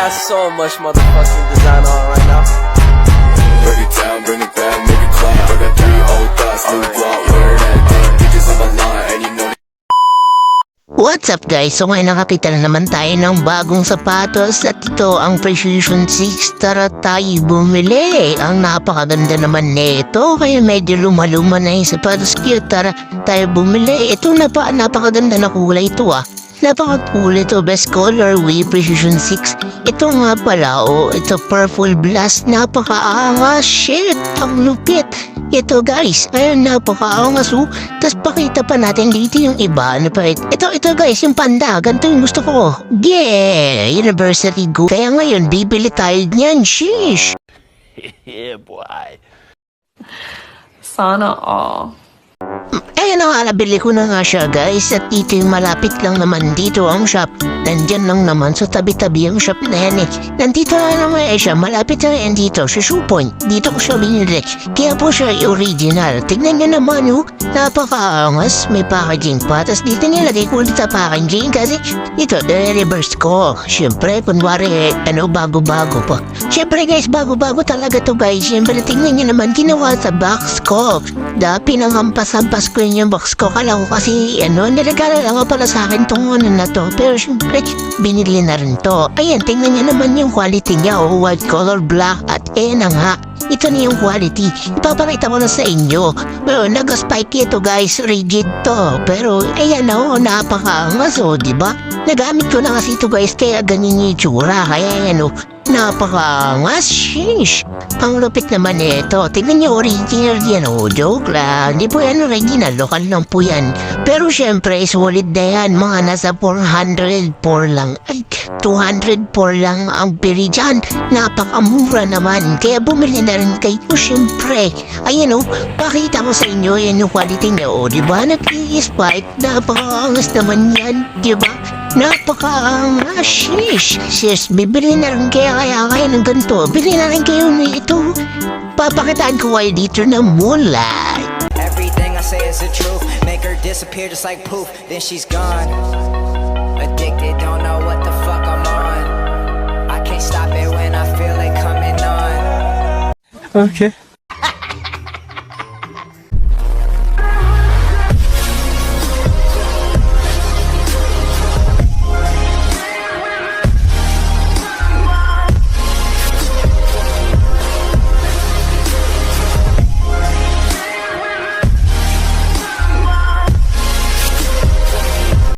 got so much motherfucking design on right now. Break it down, bring it back, make it clap. I got 3 old thoughts, new block, where that day. Bitches on my line, and you know. What's up guys? So ngayon nakakita na naman tayo ng bagong sapatos at ito ang Precision 6. Tara tayo bumili. Ang napakaganda naman nito kaya medyo lumaluma na yung sapatos. Cute, tara tayo bumili. Ito napakaganda na kulay ito ah. Napaka-cool ito, best colorway, Precision 6. Ito nga pala, ito Purple Blast, napaka-angas, shit, ang lupit. Ito guys, ayun, napaka-angas, Tapos pakita pa natin dito yung iba, ano pa, ito guys, yung panda, ganito yung gusto ko. Yeah, University Go. Kaya ngayon, bibili tayo niyan, sheesh. Yeah, boy. Sana all. Ayun na nga, nabili ko na nga siya guys. At dito yung malapit lang naman dito ang shop. Nandyan lang naman sa tabi-tabi ang shop na yan eh. Nandito na naman siya, malapit na yan dito sa Shoe Point. Dito ko siya binili. Kaya po siya original. Tignan niyo naman napaka-angas. May packaging pa. Tapos dito nilagay ko ulit sa packaging kasi ito, reverse ko. Siyempre, kunwari, bago-bago pa. Siyempre guys, bago-bago talaga to guys. Siyempre, tignan niyo naman, ginawa sa box ko. Pinanghampas-hampas ko yung box ko. Kala ko kasi, niregalo lang pala sa akin tong na to. Pero siyempre, binili na rin to. Ayan, tingnan niyo naman yung quality niya. White color, black, at na nga. Ito na yung quality. Ipapakita ko na sa inyo. Pero nag-spike ito guys, rigid to. Pero ayan napaka-angas diba? Nagamit ko na kasi ito guys, kaya ganyan yung itsura. Kaya napaka-angas, sheesh. Ang lupit naman ito. Tingnan niyo, original yan, joke lang. Hindi po yan original, lokal lang po yan. Pero syempre, solid na yan. Mga nasa 404 lang. Ay, 204 lang ang pili dyan. Napakamura naman. Kaya bumili na rin kayo, syempre. Ayan pakita ko sa inyo, yan yung quality niya, diba? Nag-i-spike, napaka-angas naman yan, diba? Napaka-angas, sheesh. Sis, bibili na rin kaya ng ganito. Bili na rin kayo nito. Papakitaan ko kayo dito ng moonlight. Everything I say is the truth. Make her disappear just like poof. Then she's gone. Addicted, don't know what the fuck I'm on. I can't stop it when I feel it coming on. Okay.